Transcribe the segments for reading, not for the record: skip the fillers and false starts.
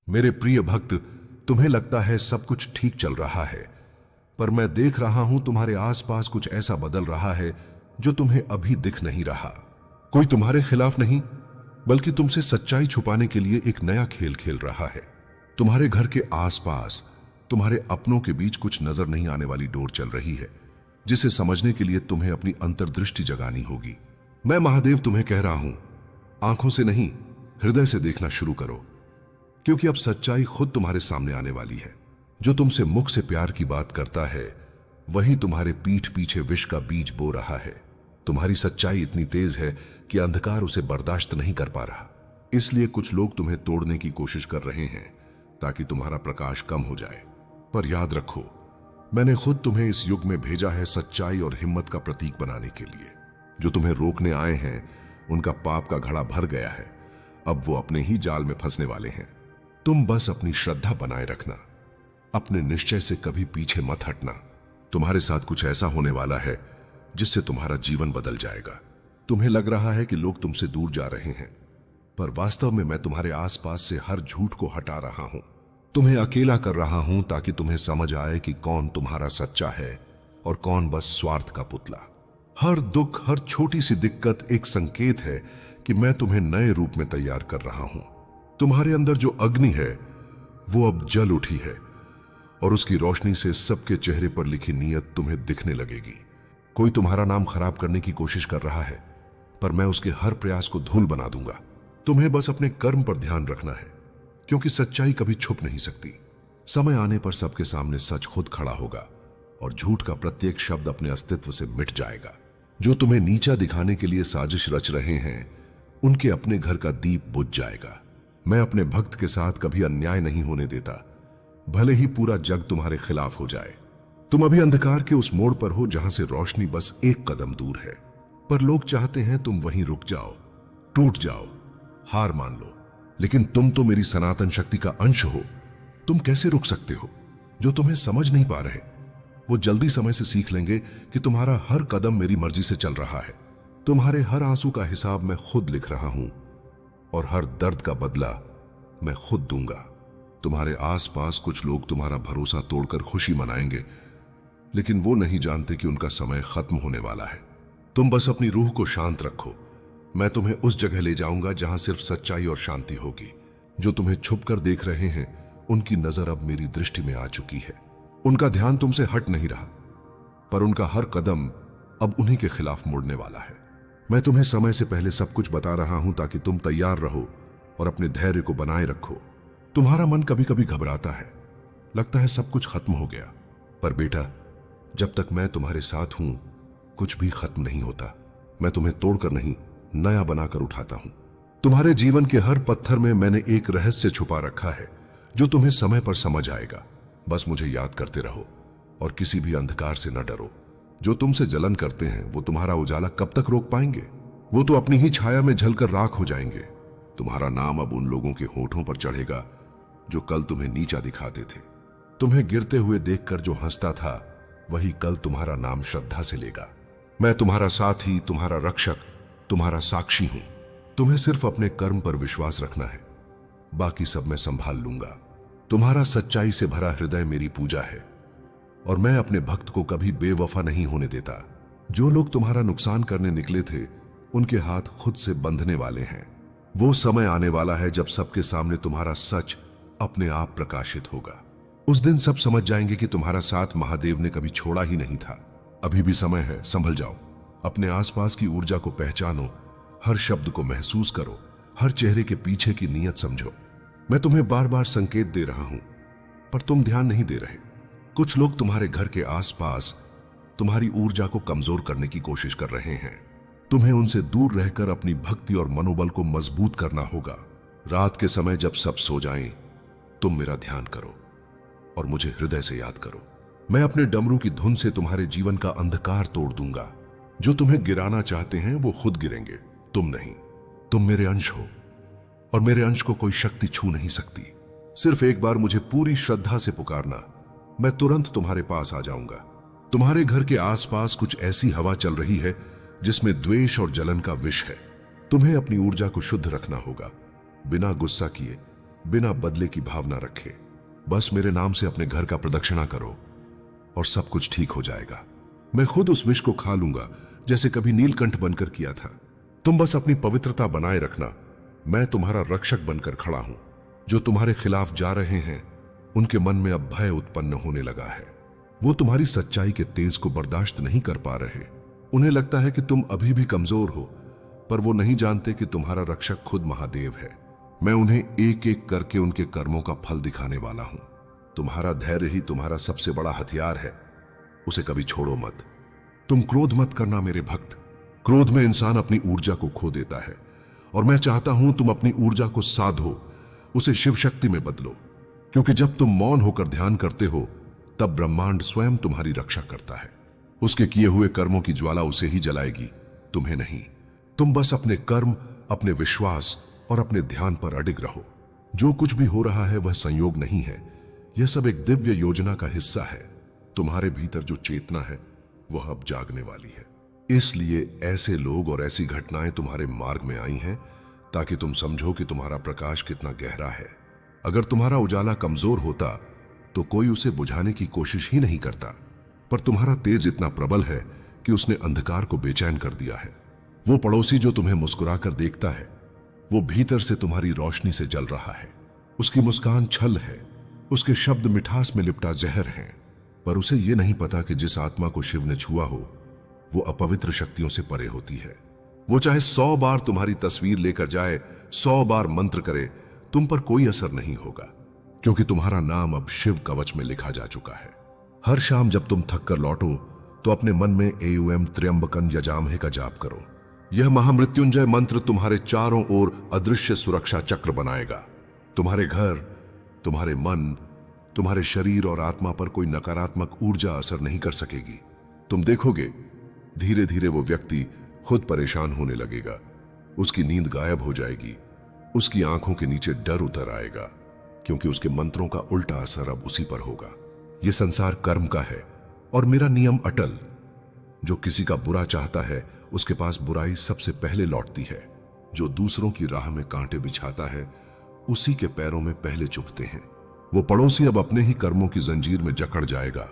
मेरे प्रिय भक्त, तुम्हें लगता है सब कुछ ठीक चल रहा है, पर मैं देख रहा हूं तुम्हारे आसपास कुछ ऐसा बदल रहा है जो तुम्हें अभी दिख नहीं रहा। कोई तुम्हारे खिलाफ नहीं, बल्कि तुमसे सच्चाई छुपाने के लिए एक नया खेल खेल रहा है। तुम्हारे घर के आसपास तुम्हारे अपनों के बीच कुछ नजर नहीं आने वाली डोर चल रही है, जिसे समझने के लिए तुम्हें अपनी अंतर्दृष्टि जगानी होगी। मैं महादेव तुम्हें कह रहा हूं, आंखों से नहीं, हृदय से देखना शुरू करो, क्योंकि अब सच्चाई खुद तुम्हारे सामने आने वाली है। जो तुमसे मुख से प्यार की बात करता है, वही तुम्हारे पीठ पीछे विष का बीज बो रहा है। तुम्हारी सच्चाई इतनी तेज है कि अंधकार उसे बर्दाश्त नहीं कर पा रहा। इसलिए कुछ लोग तुम्हें तोड़ने की कोशिश कर रहे हैं ताकि तुम्हारा प्रकाश कम हो जाए। पर याद रखो, मैंने खुद तुम्हें इस युग में भेजा है सच्चाई और हिम्मत का प्रतीक बनाने के लिए। जो तुम्हें रोकने आए हैं, उनका पाप का घड़ा भर गया है। अब वो अपने ही जाल में फंसने वाले हैं। तुम बस अपनी श्रद्धा बनाए रखना, अपने निश्चय से कभी पीछे मत हटना। तुम्हारे साथ कुछ ऐसा होने वाला है जिससे तुम्हारा जीवन बदल जाएगा। तुम्हें लग रहा है कि लोग तुमसे दूर जा रहे हैं, पर वास्तव में मैं तुम्हारे आसपास से हर झूठ को हटा रहा हूं। तुम्हें अकेला कर रहा हूं ताकि तुम्हें समझ आए कि कौन तुम्हारा सच्चा है और कौन बस स्वार्थ का पुतला। हर दुख, हर छोटी सी दिक्कत एक संकेत है कि मैं तुम्हें नए रूप में तैयार कर रहा हूं। तुम्हारे अंदर जो अग्नि है वो अब जल उठी है, और उसकी रोशनी से सबके चेहरे पर लिखी नीयत तुम्हें दिखने लगेगी। कोई तुम्हारा नाम खराब करने की कोशिश कर रहा है, पर मैं उसके हर प्रयास को धूल बना दूंगा। तुम्हें बस अपने कर्म पर ध्यान रखना है, क्योंकि सच्चाई कभी छुप नहीं सकती। समय आने पर सबके सामने सच खुद खड़ा होगा और झूठ का प्रत्येक शब्द अपने अस्तित्व से मिट जाएगा। जो तुम्हें नीचा दिखाने के लिए साजिश रच रहे हैं, उनके अपने घर का दीप बुझ जाएगा। मैं अपने भक्त के साथ कभी अन्याय नहीं होने देता, भले ही पूरा जग तुम्हारे खिलाफ हो जाए। तुम अभी अंधकार के उस मोड़ पर हो जहां से रोशनी बस एक कदम दूर है, पर लोग चाहते हैं तुम वहीं रुक जाओ, टूट जाओ, हार मान लो। लेकिन तुम तो मेरी सनातन शक्ति का अंश हो। तुम कैसे रुक सकते हो? जो तुम्हें समझ नहीं पा रहे, वो जल्दी समय से सीख लेंगे कि तुम्हारा हर कदम मेरी मर्जी से चल रहा है। तुम्हारे हर आंसू का हिसाब मैं खुद लिख रहा हूं, और हर दर्द का बदला मैं खुद दूंगा। तुम्हारे आसपास कुछ लोग तुम्हारा भरोसा तोड़कर खुशी मनाएंगे, लेकिन वो नहीं जानते कि उनका समय खत्म होने वाला है। तुम बस अपनी रूह को शांत रखो। मैं तुम्हें उस जगह ले जाऊंगा जहां सिर्फ सच्चाई और शांति होगी। जो तुम्हें छुपकर देख रहे हैं, उनकी नजर अब मेरी दृष्टि में आ चुकी है। उनका ध्यान तुमसे हट नहीं रहा, पर उनका हर कदम अब उन्हीं के खिलाफ मुड़ने वाला है। मैं तुम्हें समय से पहले सब कुछ बता रहा हूं ताकि तुम तैयार रहो और अपने धैर्य को बनाए रखो। तुम्हारा मन कभी कभी घबराता है, लगता है सब कुछ खत्म हो गया, पर बेटा, जब तक मैं तुम्हारे साथ हूं, कुछ भी खत्म नहीं होता। मैं तुम्हें तोड़कर नहीं, नया बनाकर उठाता हूं। तुम्हारे जीवन के हर पत्थर में मैंने एक रहस्य छुपा रखा है, जो तुम्हें समय पर समझ आएगा। बस मुझे याद करते रहो और किसी भी अंधकार से न डरो। जो तुमसे जलन करते हैं, वो तुम्हारा उजाला कब तक रोक पाएंगे? वो तो अपनी ही छाया में जलकर राख हो जाएंगे। तुम्हारा नाम अब उन लोगों के होठों पर चढ़ेगा जो कल तुम्हें नीचा दिखाते थे। तुम्हें गिरते हुए देखकर जो हंसता था, वही कल तुम्हारा नाम श्रद्धा से लेगा। मैं तुम्हारा साथी, तुम्हारा रक्षक, तुम्हारा साक्षी हूं। तुम्हें सिर्फ अपने कर्म पर विश्वास रखना है, बाकी सब मैं संभाल लूंगा। तुम्हारा सच्चाई से भरा हृदय मेरी पूजा है, और मैं अपने भक्त को कभी बेवफा नहीं होने देता। जो लोग तुम्हारा नुकसान करने निकले थे, उनके हाथ खुद से बंधने वाले हैं। वो समय आने वाला है जब सबके सामने तुम्हारा सच अपने आप प्रकाशित होगा। उस दिन सब समझ जाएंगे कि तुम्हारा साथ महादेव ने कभी छोड़ा ही नहीं था। अभी भी समय है, संभल जाओ। अपने आसपास की ऊर्जा को पहचानो, हर शब्द को महसूस करो, हर चेहरे के पीछे की नीयत समझो। मैं तुम्हें बार बार संकेत दे रहा हूं, पर तुम ध्यान नहीं दे रहे। कुछ लोग तुम्हारे घर के आसपास तुम्हारी ऊर्जा को कमजोर करने की कोशिश कर रहे हैं। तुम्हें उनसे दूर रहकर अपनी भक्ति और मनोबल को मजबूत करना होगा। रात के समय जब सब सो जाएं, तुम मेरा ध्यान करो और मुझे हृदय से याद करो। मैं अपने डमरू की धुन से तुम्हारे जीवन का अंधकार तोड़ दूंगा। जो तुम्हें गिराना चाहते हैं, वो खुद गिरेंगे, तुम नहीं। तुम मेरे अंश हो, और मेरे अंश को कोई शक्ति छू नहीं सकती। सिर्फ एक बार मुझे पूरी श्रद्धा से पुकारना, मैं तुरंत तुम्हारे पास आ जाऊंगा। तुम्हारे घर के आसपास कुछ ऐसी हवा चल रही है जिसमें द्वेष और जलन का विष है। तुम्हें अपनी ऊर्जा को शुद्ध रखना होगा, बिना गुस्सा किए, बिना बदले की भावना रखे। बस मेरे नाम से अपने घर का प्रदक्षिणा करो और सब कुछ ठीक हो जाएगा। मैं खुद उस विष को खा लूंगा जैसे कभी नीलकंठ बनकर किया था। तुम बस अपनी पवित्रता बनाए रखना। मैं तुम्हारा रक्षक बनकर खड़ा हूं। जो तुम्हारे खिलाफ जा रहे हैं उनके मन में अब भय उत्पन्न होने लगा है। वो तुम्हारी सच्चाई के तेज को बर्दाश्त नहीं कर पा रहे। उन्हें लगता है कि तुम अभी भी कमजोर हो, पर वो नहीं जानते कि तुम्हारा रक्षक खुद महादेव है। मैं उन्हें एक एक करके उनके कर्मों का फल दिखाने वाला हूं। तुम्हारा धैर्य ही तुम्हारा सबसे बड़ा हथियार है, उसे कभी छोड़ो मत। तुम क्रोध मत करना मेरे भक्त। क्रोध में इंसान अपनी ऊर्जा को खो देता है और मैं चाहता हूं तुम अपनी ऊर्जा को साधो, उसे शिव शक्ति में बदलो। क्योंकि जब तुम मौन होकर ध्यान करते हो तब ब्रह्मांड स्वयं तुम्हारी रक्षा करता है। उसके किए हुए कर्मों की ज्वाला उसे ही जलाएगी, तुम्हें नहीं। तुम बस अपने कर्म, अपने विश्वास और अपने ध्यान पर अडिग रहो। जो कुछ भी हो रहा है वह संयोग नहीं है, यह सब एक दिव्य योजना का हिस्सा है। तुम्हारे भीतर जो चेतना है वह अब जागने वाली है। इसलिए ऐसे लोग और ऐसी घटनाएं तुम्हारे मार्ग में आई हैं ताकि तुम समझो कि तुम्हारा प्रकाश कितना गहरा है। अगर तुम्हारा उजाला कमजोर होता तो कोई उसे बुझाने की कोशिश ही नहीं करता, पर तुम्हारा तेज इतना प्रबल है कि उसने अंधकार को बेचैन कर दिया है। वो पड़ोसी जो तुम्हें मुस्कुराकर देखता है वो भीतर से तुम्हारी रोशनी से जल रहा है। उसकी मुस्कान छल है, उसके शब्द मिठास में लिपटा जहर है, पर उसे ये नहीं पता कि जिस आत्मा को शिव ने छुआ हो वो अपवित्र शक्तियों से परे होती है। वो चाहे 100 बार तुम्हारी तस्वीर लेकर जाए, 100 बार मंत्र करे, तुम पर कोई असर नहीं होगा, क्योंकि तुम्हारा नाम अब शिव कवच में लिखा जा चुका है। हर शाम जब तुम थक कर लौटो तो अपने मन में एयूएम त्र्यंबकन यजामहे का जाप करो। यह महामृत्युंजय मंत्र तुम्हारे चारों ओर अदृश्य सुरक्षा चक्र बनाएगा। तुम्हारे घर, तुम्हारे मन, तुम्हारे शरीर और आत्मा पर कोई नकारात्मक ऊर्जा असर नहीं कर सकेगी। तुम देखोगे धीरे धीरे वो व्यक्ति खुद परेशान होने लगेगा, उसकी नींद गायब हो जाएगी, उसकी आंखों के नीचे डर उतर आएगा, क्योंकि उसके मंत्रों का उल्टा असर अब उसी पर होगा। यह संसार कर्म का है और मेरा नियम अटल। जो किसी का बुरा चाहता है उसके पास बुराई सबसे पहले लौटती है। जो दूसरों की राह में कांटे बिछाता है उसी के पैरों में पहले चुभते हैं। वो पड़ोसी अब अपने ही कर्मों की जंजीर में जकड़ जाएगा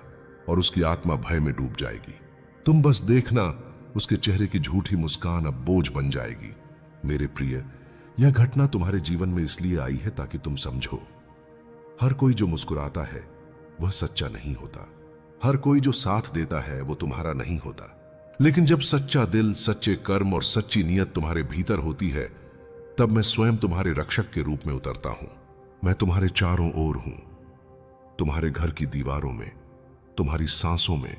और उसकी आत्मा भय में डूब जाएगी। तुम बस देखना, उसके चेहरे की झूठी मुस्कान अब बोझ बन जाएगी। मेरे प्रिय, यह घटना तुम्हारे जीवन में इसलिए आई है ताकि तुम समझो, हर कोई जो मुस्कुराता है वह सच्चा नहीं होता। हर कोई जो साथ देता है वो तुम्हारा नहीं होता। लेकिन जब सच्चा दिल, सच्चे कर्म और सच्ची नीयत तुम्हारे भीतर होती है तब मैं स्वयं तुम्हारे रक्षक के रूप में उतरता हूं। मैं तुम्हारे चारों ओर हूं, तुम्हारे घर की दीवारों में, तुम्हारी सांसों में,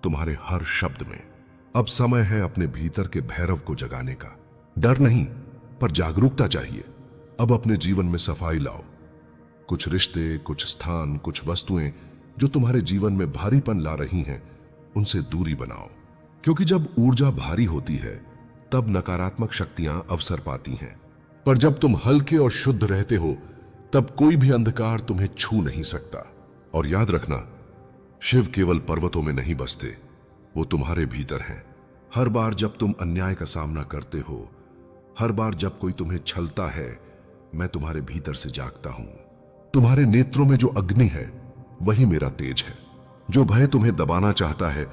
तुम्हारे हर शब्द में। अब समय है अपने भीतर के भैरव को जगाने का। डर नहीं, पर जागरूकता चाहिए। अब अपने जीवन में सफाई लाओ। कुछ रिश्ते, कुछ स्थान, कुछ वस्तुएं जो तुम्हारे जीवन में भारीपन ला रही हैं उनसे दूरी बनाओ, क्योंकि जब ऊर्जा भारी होती है तब नकारात्मक शक्तियां अवसर पाती हैं। पर जब तुम हल्के और शुद्ध रहते हो तब कोई भी अंधकार तुम्हें छू नहीं सकता। और याद रखना, शिव केवल पर्वतों में नहीं बसते, वो तुम्हारे भीतर हैं। हर बार जब तुम अन्याय का सामना करते हो, हर बार जब कोई तुम्हें छलता है, मैं तुम्हारे भीतर से जागता हूं। तुम्हारे नेत्रों में जो अग्नि है वही मेरा तेज है। जो भय तुम्हें दबाना चाहता है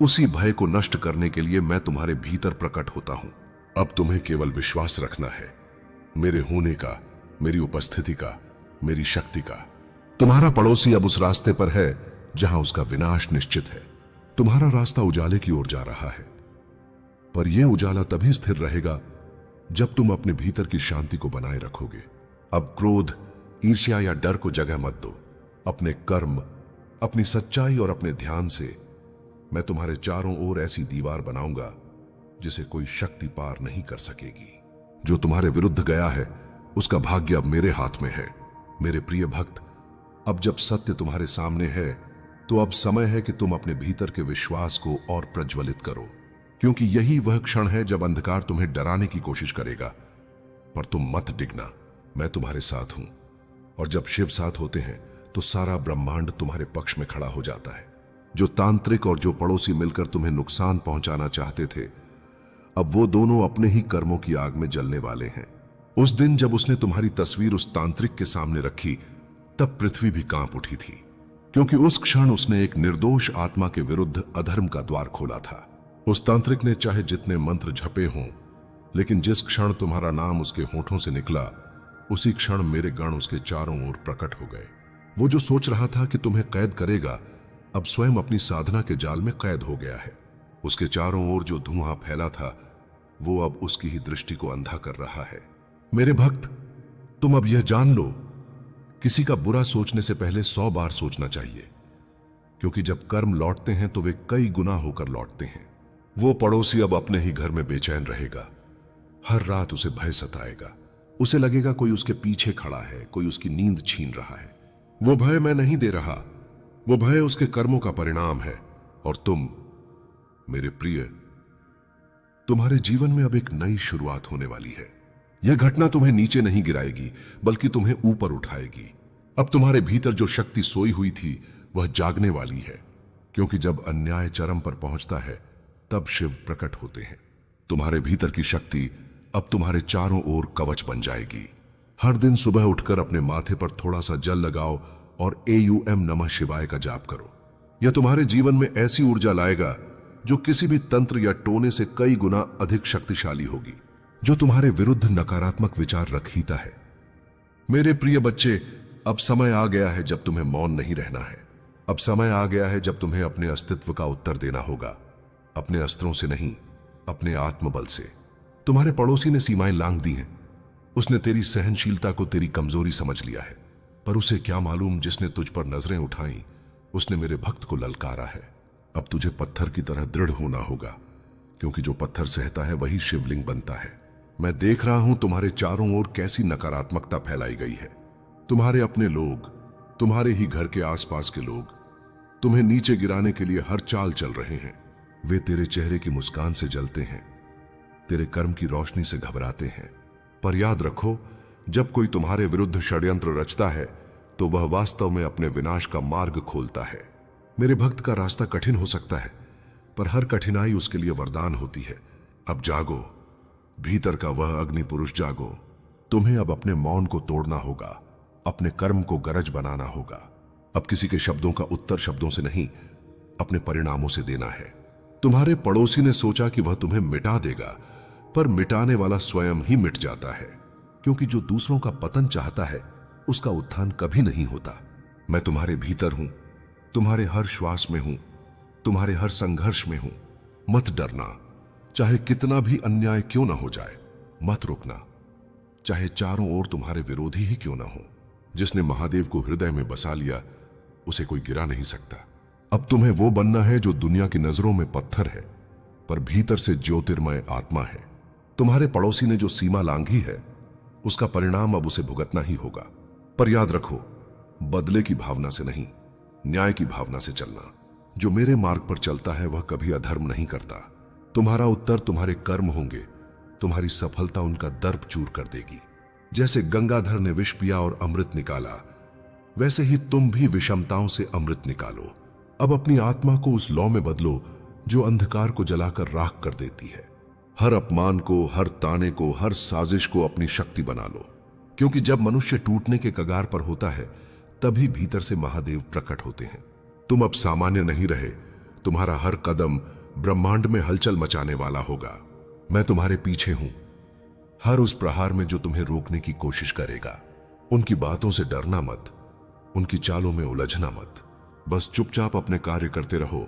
उसी भय को नष्ट करने के लिए मैं तुम्हारे भीतर प्रकट होता हूं। अब तुम्हें केवल विश्वास रखना है मेरे होने का, मेरी उपस्थिति का, मेरी शक्ति का। तुम्हारा पड़ोसी अब उस रास्ते पर है जहां उसका विनाश निश्चित है। तुम्हारा रास्ता उजाले की ओर जा रहा है, पर यह उजाला तभी स्थिर रहेगा जब तुम अपने भीतर की शांति को बनाए रखोगे। अब क्रोध, ईर्ष्या या डर को जगह मत दो। अपने कर्म, अपनी सच्चाई और अपने ध्यान से मैं तुम्हारे चारों ओर ऐसी दीवार बनाऊंगा जिसे कोई शक्ति पार नहीं कर सकेगी। जो तुम्हारे विरुद्ध गया है उसका भाग्य अब मेरे हाथ में है। मेरे प्रिय भक्त, अब जब सत्य तुम्हारे सामने है तो अब समय है कि तुम अपने भीतर के विश्वास को और प्रज्वलित करो, क्योंकि यही वह क्षण है जब अंधकार तुम्हें डराने की कोशिश करेगा। पर तुम मत डिगना, मैं तुम्हारे साथ हूं। और जब शिव साथ होते हैं तो सारा ब्रह्मांड तुम्हारे पक्ष में खड़ा हो जाता है। जो तांत्रिक और जो पड़ोसी मिलकर तुम्हें नुकसान पहुंचाना चाहते थे, अब वो दोनों अपने ही कर्मों की आग में जलने वाले हैं। उस दिन जब उसने तुम्हारी तस्वीर उस तांत्रिक के सामने रखी, तब पृथ्वी भी कांप उठी थी, क्योंकि उस क्षण उसने एक निर्दोष आत्मा के विरुद्ध अधर्म का द्वार खोला था। उस तांत्रिक ने चाहे जितने मंत्र झपे हों, लेकिन जिस क्षण तुम्हारा नाम उसके होठों से निकला, उसी क्षण मेरे गण उसके चारों ओर प्रकट हो गए। वो जो सोच रहा था कि तुम्हें कैद करेगा, अब स्वयं अपनी साधना के जाल में कैद हो गया है। उसके चारों ओर जो धुआं फैला था, वो अब उसकी ही दृष्टि को अंधा कर रहा है। मेरे भक्त, तुम अब यह जान लो, किसी का बुरा सोचने से पहले 100 बार सोचना चाहिए, क्योंकि जब कर्म लौटते हैं तो वे कई गुना होकर लौटते हैं। वो पड़ोसी अब अपने ही घर में बेचैन रहेगा। हर रात उसे भय सताएगा। उसे लगेगा कोई उसके पीछे खड़ा है, कोई उसकी नींद छीन रहा है। वो भय मैं नहीं दे रहा, वो भय उसके कर्मों का परिणाम है। और तुम मेरे प्रिय, तुम्हारे जीवन में अब एक नई शुरुआत होने वाली है। यह घटना तुम्हें नीचे नहीं गिराएगी, बल्कि तुम्हें ऊपर उठाएगी। अब तुम्हारे भीतर जो शक्ति सोई हुई थी, वह जागने वाली है, क्योंकि जब अन्याय चरम पर पहुंचता है, तब शिव प्रकट होते हैं। तुम्हारे भीतर की शक्ति अब तुम्हारे चारों ओर कवच बन जाएगी। हर दिन सुबह उठकर अपने माथे पर थोड़ा सा जल लगाओ और AUM नमः शिवाय का जाप करो। यह तुम्हारे जीवन में ऐसी ऊर्जा लाएगा जो किसी भी तंत्र या टोने से कई गुना अधिक शक्तिशाली होगी, जो तुम्हारे विरुद्ध नकारात्मक विचार रखीता है। मेरे प्रिय बच्चे, अब समय आ गया है जब तुम्हें मौन नहीं रहना है। अब समय आ गया है जब तुम्हें अपने अस्तित्व का उत्तर देना होगा, अपने अस्त्रों से नहीं, अपने आत्मबल से। तुम्हारे पड़ोसी ने सीमाएं लांघ दी हैं। उसने तेरी सहनशीलता को तेरी कमजोरी समझ लिया है, पर उसे क्या मालूम, जिसने तुझ पर नजरें उठाई, उसने मेरे भक्त को ललकारा है। अब तुझे पत्थर की तरह दृढ़ होना होगा, क्योंकि जो पत्थर सहता है वही शिवलिंग बनता है। मैं देख रहा हूं तुम्हारे चारों ओर कैसी नकारात्मकता फैलाई गई है। तुम्हारे अपने लोग, तुम्हारे ही घर के आसपास के लोग तुम्हें नीचे गिराने के लिए हर चाल चल रहे हैं। वे तेरे चेहरे की मुस्कान से जलते हैं, तेरे कर्म की रोशनी से घबराते हैं। पर याद रखो, जब कोई तुम्हारे विरुद्ध षड्यंत्र रचता है, तो वह वास्तव में अपने विनाश का मार्ग खोलता है। मेरे भक्त का रास्ता कठिन हो सकता है, पर हर कठिनाई उसके लिए वरदान होती है। अब जागो, भीतर का वह अग्नि पुरुष जागो। तुम्हें अब अपने मौन को तोड़ना होगा, अपने कर्म को गरज बनाना होगा। अब किसी के शब्दों का उत्तर शब्दों से नहीं, अपने परिणामों से देना है। तुम्हारे पड़ोसी ने सोचा कि वह तुम्हें मिटा देगा, पर मिटाने वाला स्वयं ही मिट जाता है, क्योंकि जो दूसरों का पतन चाहता है, उसका उत्थान कभी नहीं होता। मैं तुम्हारे भीतर हूं, तुम्हारे हर श्वास में हूं, तुम्हारे हर संघर्ष में हूं। मत डरना, चाहे कितना भी अन्याय क्यों ना हो जाए। मत रुकना, चाहे चारों ओर तुम्हारे विरोधी ही क्यों ना हो। जिसने महादेव को हृदय में बसा लिया, उसे कोई गिरा नहीं सकता। अब तुम्हें वो बनना है जो दुनिया की नजरों में पत्थर है, पर भीतर से ज्योतिर्मय आत्मा है। तुम्हारे पड़ोसी ने जो सीमा लांघी है, उसका परिणाम अब उसे भुगतना ही होगा। पर याद रखो, बदले की भावना से नहीं, न्याय की भावना से चलना। जो मेरे मार्ग पर चलता है, वह कभी अधर्म नहीं करता। तुम्हारा उत्तर तुम्हारे कर्म होंगे, तुम्हारी सफलता उनका दर्प चूर कर देगी। जैसे गंगाधर ने विष पिया और अमृत निकाला, वैसे ही तुम भी विषमताओं से अमृत निकालो। अब अपनी आत्मा को उस लौ में बदलो जो अंधकार को जलाकर राख कर देती है। हर अपमान को, हर ताने को, हर साजिश को अपनी शक्ति बना लो, क्योंकि जब मनुष्य टूटने के कगार पर होता है, तभी भीतर से महादेव प्रकट होते हैं। तुम अब सामान्य नहीं रहे। तुम्हारा हर कदम ब्रह्मांड में हलचल मचाने वाला होगा। मैं तुम्हारे पीछे हूं, हर उस प्रहार में जो तुम्हें रोकने की कोशिश करेगा। उनकी बातों से डरना मत, उनकी चालों में उलझना मत। बस चुपचाप अपने कार्य करते रहो,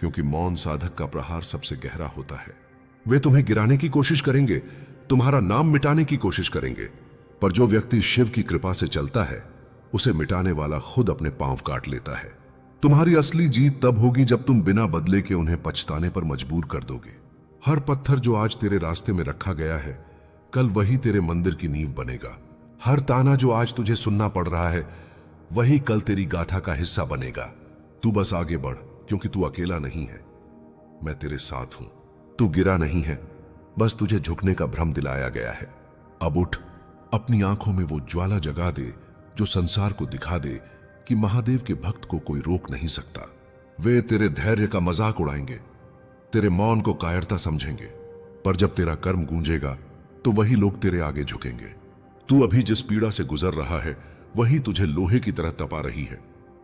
क्योंकि मौन साधक का प्रहार सबसे गहरा होता है। वे तुम्हें गिराने की कोशिश करेंगे, तुम्हारा नाम मिटाने की कोशिश करेंगे, पर जो व्यक्ति शिव की कृपा से चलता है, उसे मिटाने वाला खुद अपने पांव काट लेता है। तुम्हारी असली जीत तब होगी जब तुम बिना बदले के उन्हें पछताने पर मजबूर कर दोगे। हर पत्थर जो आज तेरे रास्ते में रखा गया है, कल वही तेरे मंदिर की नींव बनेगा। हर ताना जो आज तुझे सुनना पड़ रहा है, वही कल तेरी गाथा का हिस्सा बनेगा। तू बस आगे बढ़, क्योंकि तू अकेला नहीं है, मैं तेरे साथ हूं। तू गिरा नहीं है, बस तुझे झुकने का भ्रम दिलाया गया है। अब उठ, अपनी आंखों में वो ज्वाला जगा दे जो संसार को दिखा दे कि महादेव के भक्त को कोई रोक नहीं सकता। वे तेरे धैर्य का मजाक उड़ाएंगे, तेरे मौन को कायरता समझेंगे, पर जब तेरा कर्म गूंजेगा, तो वही लोग तेरे आगे झुकेंगे। तू अभी जिस पीड़ा से गुजर रहा है वही तुझे लोहे की तरह तपा रही है।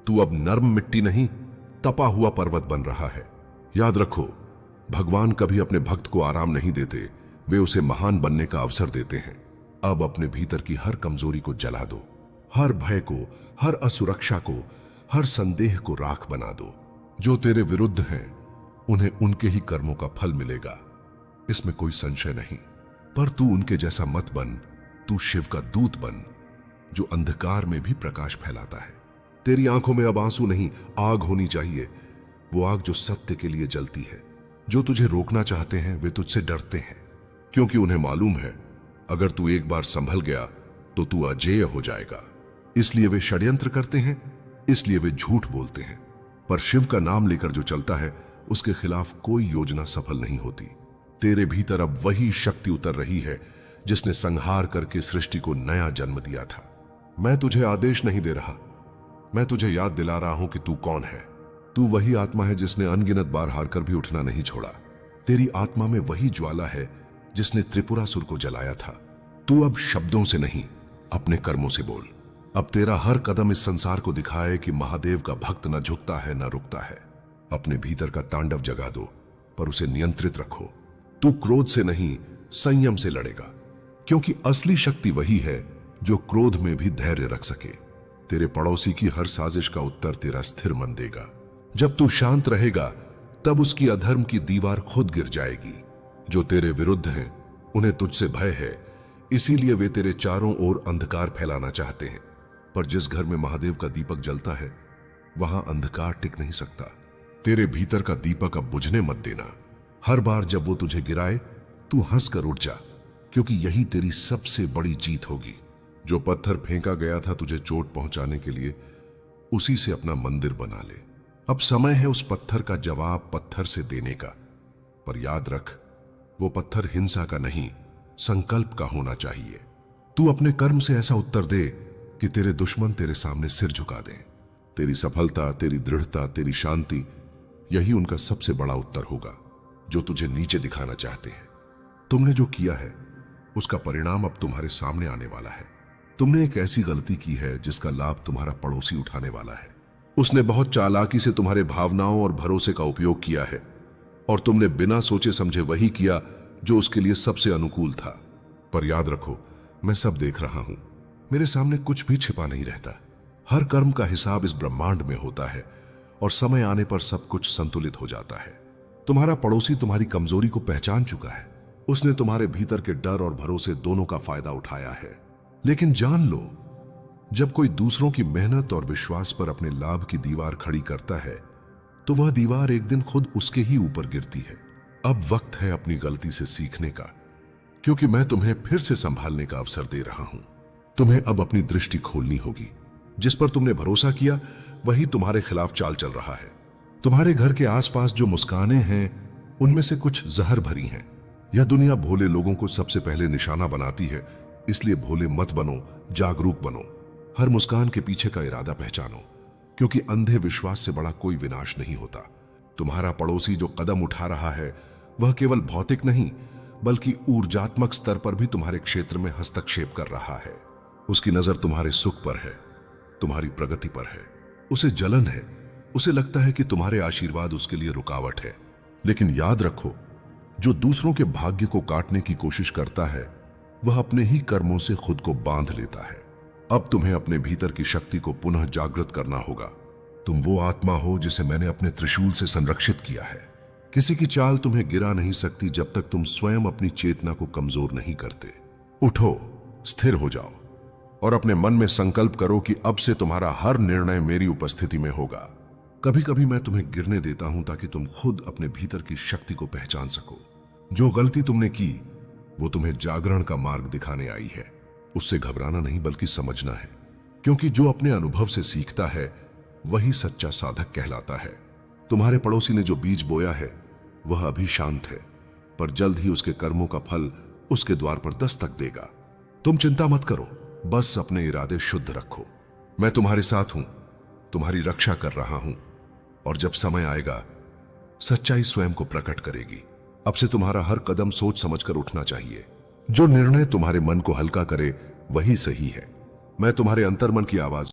तू अब नर्म मिट्टी नहीं, तपा हुआ पर्वत बन रहा है। याद रखो, भगवान कभी अपने भक्त को आराम नहीं देते, वे उसे महान बनने का अवसर देते हैं। अब अपने भीतर की हर कमजोरी को जला दो, हर भय को, हर असुरक्षा को, हर संदेह को राख बना दो। जो तेरे विरुद्ध हैं उन्हें उनके ही कर्मों का फल मिलेगा, इसमें कोई संशय नहीं। पर तू उनके जैसा मत बन, तू शिव का दूत बन जो अंधकार में भी प्रकाश फैलाता है। तेरी आंखों में अब आंसू नहीं, आग होनी चाहिए, वो आग जो सत्य के लिए जलती है। जो तुझे रोकना चाहते हैं वे तुझसे डरते हैं, क्योंकि उन्हें मालूम है अगर तू एक बार संभल गया तो तू अजेय हो जाएगा। इसलिए वे षड्यंत्र करते हैं, इसलिए वे झूठ बोलते हैं। पर शिव का नाम लेकर जो चलता है उसके खिलाफ कोई योजना सफल नहीं होती। तेरे भीतर अब वही शक्ति उतर रही है जिसने संहार करके सृष्टि को नया जन्म दिया था। मैं तुझे आदेश नहीं दे रहा, मैं तुझे याद दिला रहा हूं कि तू कौन है। तू वही आत्मा है जिसने अनगिनत बार हारकर भी उठना नहीं छोड़ा। तेरी आत्मा में वही ज्वाला है जिसने त्रिपुरासुर को जलाया था। तू अब शब्दों से नहीं, अपने कर्मों से बोल। अब तेरा हर कदम इस संसार को दिखाए कि महादेव का भक्त न झुकता है न रुकता है। अपने भीतर का तांडव जगा दो, पर उसे नियंत्रित रखो। तू क्रोध से नहीं, संयम से लड़ेगा, क्योंकि असली शक्ति वही है जो क्रोध में भी धैर्य रख सके। तेरे पड़ोसी की हर साजिश का उत्तर तेरा स्थिर मन देगा। जब तू शांत रहेगा तब उसकी अधर्म की दीवार खुद गिर जाएगी। जो तेरे विरुद्ध हैं उन्हें तुझसे भय है, इसीलिए वे तेरे चारों ओर अंधकार फैलाना चाहते हैं। पर जिस घर में महादेव का दीपक जलता है वहां अंधकार टिक नहीं सकता। तेरे भीतर का दीपक अब बुझने मत देना। हर बार जब वो तुझे गिराए तू हंसकर उठ जा, क्योंकि यही तेरी सबसे बड़ी जीत होगी। जो पत्थर फेंका गया था तुझे चोट पहुंचाने के लिए, उसी से अपना मंदिर बना ले। अब समय है उस पत्थर का जवाब पत्थर से देने का। पर याद रख, वो पत्थर हिंसा का नहीं, संकल्प का होना चाहिए। तू अपने कर्म से ऐसा उत्तर दे कि तेरे दुश्मन तेरे सामने सिर झुका दें। तेरी सफलता, तेरी दृढ़ता, तेरी शांति, यही उनका सबसे बड़ा उत्तर होगा जो तुझे नीचे दिखाना चाहते हैं। तुमने जो किया है उसका परिणाम अब तुम्हारे सामने आने वाला है। तुमने एक ऐसी गलती की है जिसका लाभ तुम्हारा पड़ोसी उठाने वाला है। उसने बहुत चालाकी से तुम्हारे भावनाओं और भरोसे का उपयोग किया है, और तुमने बिना सोचे समझे वही किया जो उसके लिए सबसे अनुकूल था। पर याद रखो, मैं सब देख रहा हूं, मेरे सामने कुछ भी छिपा नहीं रहता। हर कर्म का हिसाब इस ब्रह्मांड में होता है और समय आने पर सब कुछ संतुलित हो जाता है। तुम्हारा पड़ोसी तुम्हारी कमजोरी को पहचान चुका है। उसने तुम्हारे भीतर के डर और भरोसे दोनों का फायदा उठाया है। लेकिन जान लो, जब कोई दूसरों की मेहनत और विश्वास पर अपने लाभ की दीवार खड़ी करता है तो वह दीवार एक दिन खुद उसके ही ऊपर गिरती है। अब वक्त है अपनी गलती से सीखने का, क्योंकि मैं तुम्हें फिर से संभालने का अवसर दे रहा हूं। तुम्हें अब अपनी दृष्टि खोलनी होगी। जिस पर तुमने भरोसा किया वही तुम्हारे खिलाफ चाल चल रहा है। तुम्हारे घर के आसपास जो मुस्कानें हैं उनमें से कुछ जहर भरी हैं। यह दुनिया भोले लोगों को सबसे पहले निशाना बनाती है, इसलिए भोले मत बनो, जागरूक बनो। हर मुस्कान के पीछे का इरादा पहचानो, क्योंकि अंधे विश्वास से बड़ा कोई विनाश नहीं होता। तुम्हारा पड़ोसी जो कदम उठा रहा है वह केवल भौतिक नहीं बल्कि ऊर्जात्मक स्तर पर भी तुम्हारे क्षेत्र में हस्तक्षेप कर रहा है। उसकी नजर तुम्हारे सुख पर है, तुम्हारी प्रगति पर है। उसे जलन है, उसे लगता है कि तुम्हारे आशीर्वाद उसके लिए रुकावट है। लेकिन याद रखो, जो दूसरों के भाग्य को काटने की कोशिश करता है वह अपने ही कर्मों से खुद को बांध लेता है। अब तुम्हें अपने भीतर की शक्ति को पुनः जागृत करना होगा। तुम वो आत्मा हो जिसे मैंने अपने त्रिशूल से संरक्षित किया है। किसी की चाल तुम्हें गिरा नहीं सकती जब तक तुम स्वयं अपनी चेतना को कमजोर नहीं करते। उठो, स्थिर हो जाओ और अपने मन में संकल्प करो कि अब से तुम्हारा हर निर्णय मेरी उपस्थिति में होगा। कभी कभी मैं तुम्हें गिरने देता हूं ताकि तुम खुद अपने भीतर की शक्ति को पहचान सको। जो गलती तुमने की वो तुम्हें जागरण का मार्ग दिखाने आई है। उससे घबराना नहीं बल्कि समझना है, क्योंकि जो अपने अनुभव से सीखता है वही सच्चा साधक कहलाता है। तुम्हारे पड़ोसी ने जो बीज बोया है वह अभी शांत है, पर जल्द ही उसके कर्मों का फल उसके द्वार पर दस्तक देगा। तुम चिंता मत करो, बस अपने इरादे शुद्ध रखो। मैं तुम्हारे साथ हूं, तुम्हारी रक्षा कर रहा हूं, और जब समय आएगा सच्चाई स्वयं को प्रकट करेगी। अब से तुम्हारा हर कदम सोच समझकर उठना चाहिए। जो निर्णय तुम्हारे मन को हल्का करे वही सही है। मैं तुम्हारे अंतर्मन की आवाज